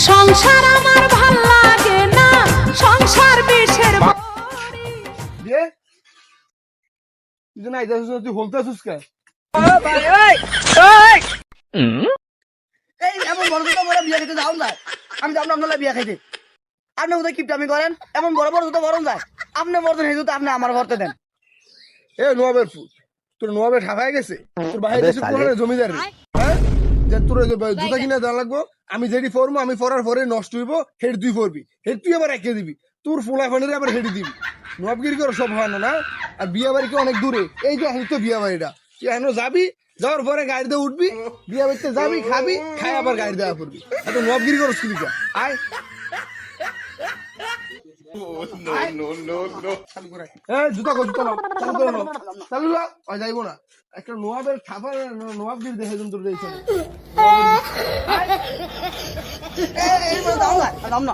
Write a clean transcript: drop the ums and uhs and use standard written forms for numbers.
সংসার আমার ভাল লাগে না, সংসার বিষের দিয়ে তুই না আইতাছিস না, তুই বলতেছিস কে? এই এমন বড় জুতা বড় বিয়ে খেতে যাও যায়, আমি যাবো না আপনার বিয়ে খাইতে। আপনি কোথায় কিপটামি করেন? এমন বড় বড় জুতা বরণ যায়, আপনি বর্তন এই জুতা আপনি আমার ভরতে দেন। এ নোয়াবের ফুল, তোর নোয়াবে ঠাকায় গেছে, তোর বাইরে দেশে কোন জমিদার রে? হ্যাঁ, যে তোর জুতা কিনা দেওয়া লাগবো, আমি যেটি পরবো, আমি পরার পরে নষ্ট হইব, হেড তুই পরবি, হেড তুই আবার রেখে দিবি, তোর ফোলা ফানের আবার হেডি দিবি। নোয়াবগিরি করে সব হয় না না। আর বিয়া বাড়ি কি অনেক দূরে, এই যে এখন তো বিয়া বাড়িটা, তুই এখন যাবি, যাওয়ার পরে গাড়িতে উঠবি, বিয়া বাড়িতে যাবি, খাবি, খাই আবার গাড়ি দেওয়া করবি। এত নোয়াবগিরি করো কি আয়। জুতা কো জুতা নাও, চালু করে নাও, চালু নাও, যাইবো না। একটা নোয়াবের ছাপার নোয়াবগিরি দেখে তুমি তোর দেখছো এই যাও যায়, যাও না।